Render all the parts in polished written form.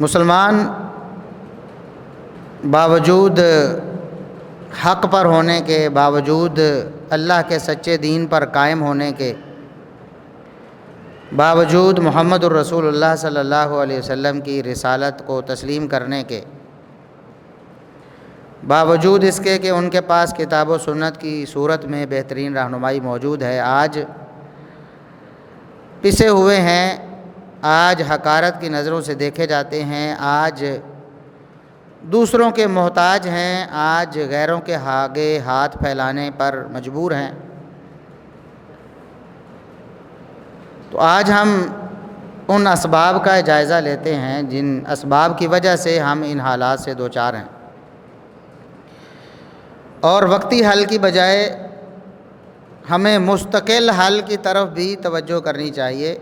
مسلمان باوجود حق پر ہونے کے، باوجود اللہ کے سچے دین پر قائم ہونے کے، باوجود محمد الرسول اللہ صلی اللہ علیہ وسلم کی رسالت کو تسلیم کرنے کے، باوجود اس کے کہ ان کے پاس کتاب و سنت کی صورت میں بہترین رہنمائی موجود ہے، آج پسے ہوئے ہیں، آج حقارت کی نظروں سے دیکھے جاتے ہیں، آج دوسروں کے محتاج ہیں، آج غیروں کے آگے ہاتھ پھیلانے پر مجبور ہیں۔ تو آج ہم ان اسباب کا جائزہ لیتے ہیں جن اسباب کی وجہ سے ہم ان حالات سے دوچار ہیں، اور وقتی حل کی بجائے ہمیں مستقل حل کی طرف بھی توجہ کرنی چاہیے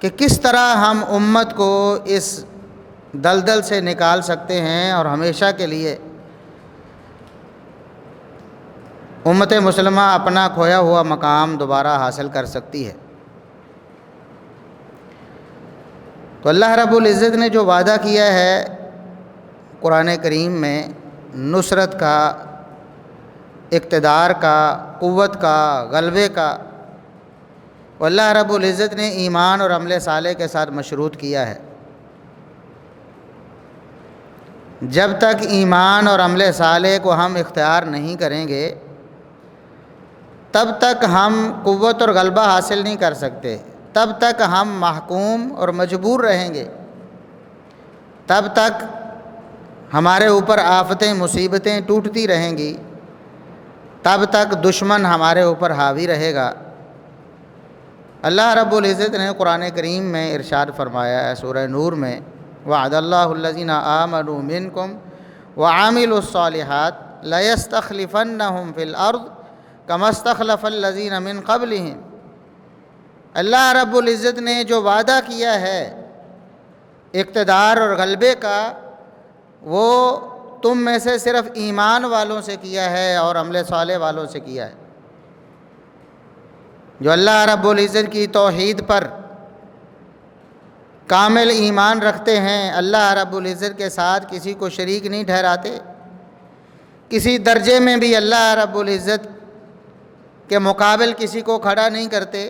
کہ کس طرح ہم امت کو اس دلدل سے نکال سکتے ہیں اور ہمیشہ کے لیے امت مسلمہ اپنا کھویا ہوا مقام دوبارہ حاصل کر سکتی ہے۔ تو اللہ رب العزت نے جو وعدہ کیا ہے قرآن کریم میں نصرت کا، اقتدار کا، قوت کا، غلبے کا، وہ اللہ رب العزت نے ایمان اور عمل صالح کے ساتھ مشروط کیا ہے۔ جب تک ایمان اور عمل صالح کو ہم اختیار نہیں کریں گے تب تک ہم قوت اور غلبہ حاصل نہیں کر سکتے، تب تک ہم محکوم اور مجبور رہیں گے، تب تک ہمارے اوپر آفتیں مصیبتیں ٹوٹتی رہیں گی، تب تک دشمن ہمارے اوپر حاوی رہے گا۔ اللہ رب العزت نے قرآن کریم میں ارشاد فرمایا ہے سورہ نور میں، وعد اللہ الذین آمنوا منکم وعملوا الصالحات لیستخلفنہم فی الارض کما استخلف الذین من قبلہم۔ اللہ رب العزت نے جو وعدہ کیا ہے اقتدار اور غلبے کا، وہ تم میں سے صرف ایمان والوں سے کیا ہے اور عمل صالح والوں سے کیا ہے۔ جو اللہ رب العزت کی توحید پر کامل ایمان رکھتے ہیں، اللہ رب العزت کے ساتھ کسی کو شریک نہیں ٹھہراتے، کسی درجے میں بھی اللہ رب العزت کے مقابل کسی کو کھڑا نہیں کرتے،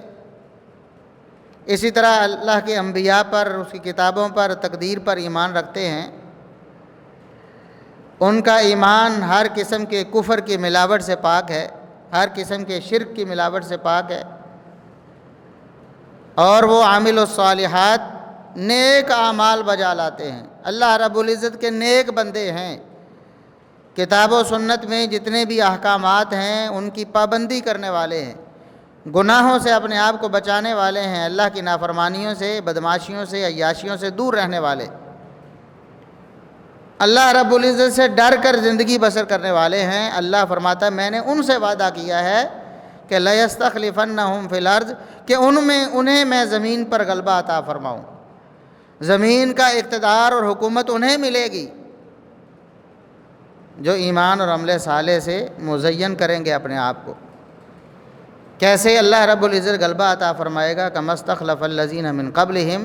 اسی طرح اللہ کے انبیاء پر، اس کی کتابوں پر، تقدیر پر ایمان رکھتے ہیں، ان کا ایمان ہر قسم کے کفر کی ملاوٹ سے پاک ہے، ہر قسم کے شرک کی ملاوٹ سے پاک ہے، اور وہ عامل الصالحات نیک اعمال بجا لاتے ہیں۔ اللہ رب العزت کے نیک بندے ہیں، کتاب و سنت میں جتنے بھی احکامات ہیں ان کی پابندی کرنے والے ہیں، گناہوں سے اپنے آپ کو بچانے والے ہیں، اللہ کی نافرمانیوں سے، بدماشیوں سے، عیاشیوں سے دور رہنے والے، اللہ رب العزت سے ڈر کر زندگی بسر کرنے والے ہیں۔ اللہ فرماتا ہے میں نے ان سے وعدہ کیا ہے کہ لَيَسْتَخْلِفَنَّهُمْ فِي الْأَرْضِ، کہ انہیں میں زمین پر غلبہ عطا فرماؤں، زمین کا اقتدار اور حکومت انہیں ملے گی جو ایمان اور عمل صالح سے مزین کریں گے اپنے آپ کو۔ کیسے اللہ رب العزت غلبہ عطا فرمائے گا؟ كَمَا اسْتَخْلَفَ الَّذِينَ مِن قَبْلِهِمْ،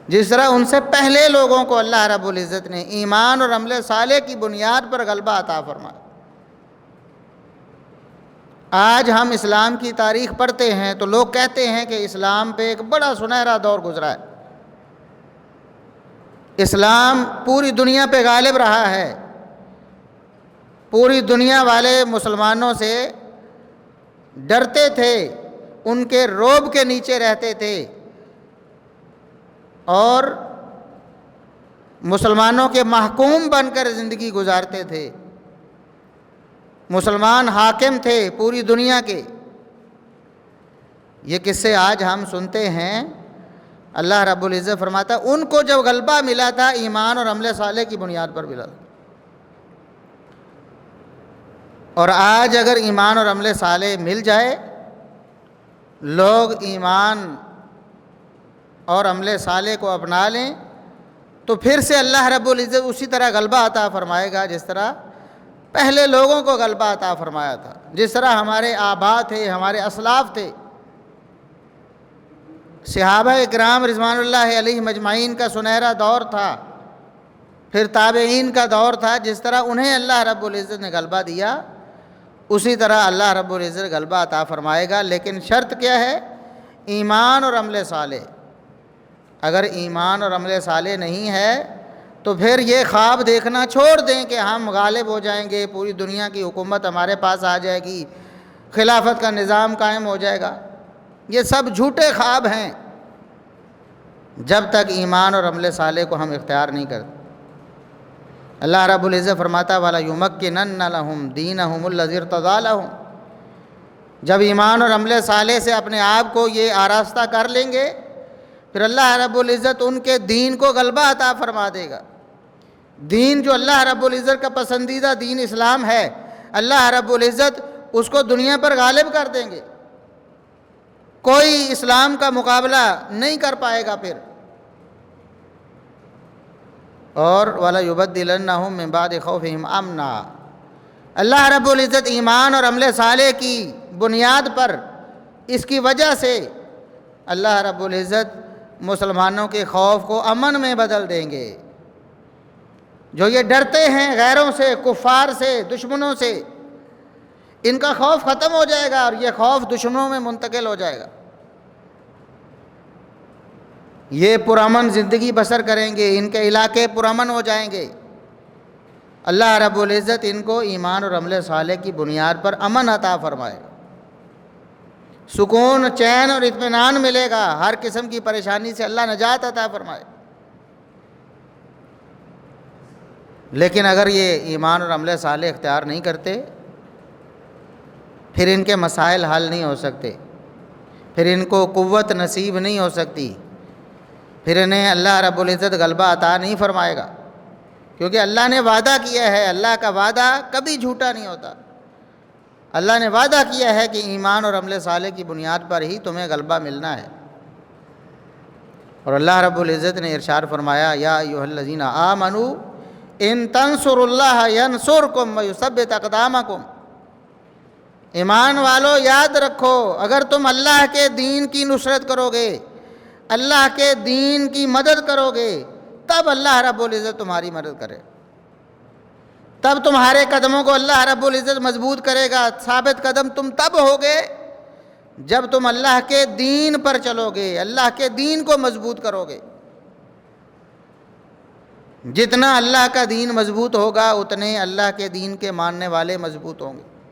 جس طرح ان سے پہلے لوگوں کو اللہ رب العزت نے ایمان اور عمل صالح کی بنیاد پر غلبہ عطا فرمایا۔ آج ہم اسلام کی تاریخ پڑھتے ہیں تو لوگ کہتے ہیں کہ اسلام پہ ایک بڑا سنہرا دور گزرا ہے، اسلام پوری دنیا پہ غالب رہا ہے، پوری دنیا والے مسلمانوں سے ڈرتے تھے، ان کے رعب کے نیچے رہتے تھے، اور مسلمانوں کے محکوم بن کر زندگی گزارتے تھے، مسلمان حاکم تھے پوری دنیا کے۔ یہ قصے آج ہم سنتے ہیں۔ اللہ رب العزت فرماتا ہے ان کو جب غلبہ ملا تھا ایمان اور عمل صالح کی بنیاد پر ملا تھا، اور آج اگر ایمان اور عمل صالح مل جائے، لوگ ایمان اور عمل صالح کو اپنا لیں، تو پھر سے اللہ رب العزت اسی طرح غلبہ عطا فرمائے گا جس طرح پہلے لوگوں کو غلبہ عطا فرمایا تھا، جس طرح ہمارے آباء تھے، ہمارے اسلاف تھے، صحابہ اکرام رضوان اللہ علیہ مجمعین کا سنہرا دور تھا، پھر تابعین کا دور تھا۔ جس طرح انہیں اللہ رب العزت نے غلبہ دیا، اسی طرح اللہ رب العزت غلبہ عطا فرمائے گا، لیکن شرط کیا ہے؟ ایمان اور عمل صالح۔ اگر ایمان اور عمل صالح نہیں ہے تو پھر یہ خواب دیکھنا چھوڑ دیں کہ ہم غالب ہو جائیں گے، پوری دنیا کی حکومت ہمارے پاس آ جائے گی، خلافت کا نظام قائم ہو جائے گا۔ یہ سب جھوٹے خواب ہیں جب تک ایمان اور عمل صالح کو ہم اختیار نہیں کرتے۔ اللہ رب العزت فرماتا وَلَا يُمَكِّنَنَّ لَهُمْ دِينَهُمُ الَّذِي ارْتَضَىٰ لَهُمْ۔ جب ایمان اور عمل صالح سے اپنے آپ کو یہ آراستہ کر لیں گے، پھر اللہ رب العزت ان کے دین کو غلبہ عطا فرما دے گا۔ دین جو اللہ رب العزت کا پسندیدہ دین اسلام ہے، اللہ رب العزت اس کو دنیا پر غالب کر دیں گے، کوئی اسلام کا مقابلہ نہیں کر پائے گا پھر۔ اور وَلَا يُبَدِّلَنَّهُم مِّن بَعْدِ خَوْفِهِمْ أَمْنًا۔ اللہ رب العزت ایمان اور عمل صالح کی بنیاد پر، اس کی وجہ سے اللہ رب العزت مسلمانوں کے خوف کو امن میں بدل دیں گے۔ جو یہ ڈرتے ہیں غیروں سے، کفار سے، دشمنوں سے، ان کا خوف ختم ہو جائے گا اور یہ خوف دشمنوں میں منتقل ہو جائے گا۔ یہ پرامن زندگی بسر کریں گے، ان کے علاقے پرامن ہو جائیں گے۔ اللہ رب العزت ان کو ایمان اور عمل صالح کی بنیاد پر امن عطا فرمائے گا، سکون، چین اور اطمینان ملے گا، ہر قسم کی پریشانی سے اللہ نجات عطا فرمائے۔ لیکن اگر یہ ایمان اور عمل صالح اختیار نہیں کرتے، پھر ان کے مسائل حل نہیں ہو سکتے، پھر ان کو قوت نصیب نہیں ہو سکتی، پھر انہیں اللہ رب العزت غلبہ عطا نہیں فرمائے گا، کیونکہ اللہ نے وعدہ کیا ہے۔ اللہ کا وعدہ کبھی جھوٹا نہیں ہوتا۔ اللہ نے وعدہ کیا ہے کہ ایمان اور عمل صالح کی بنیاد پر ہی تمہیں غلبہ ملنا ہے۔ اور اللہ رب العزت نے ارشاد فرمایا یا ایھا الذین آمنوا ان تنصروا اللہ ینصرکم ویثبت اقدامکم۔ ایمان والو یاد رکھو، اگر تم اللہ کے دین کی نصرت کرو گے، اللہ کے دین کی مدد کرو گے، تب اللہ رب العزت تمہاری مدد کرے، تب تمہارے قدموں کو اللہ رب العزت مضبوط کرے گا۔ ثابت قدم تم تب ہوگے جب تم اللہ کے دین پر چلو گے، اللہ کے دین کو مضبوط کرو گے۔ جتنا اللہ کا دین مضبوط ہوگا اتنے اللہ کے دین کے ماننے والے مضبوط ہوں گے۔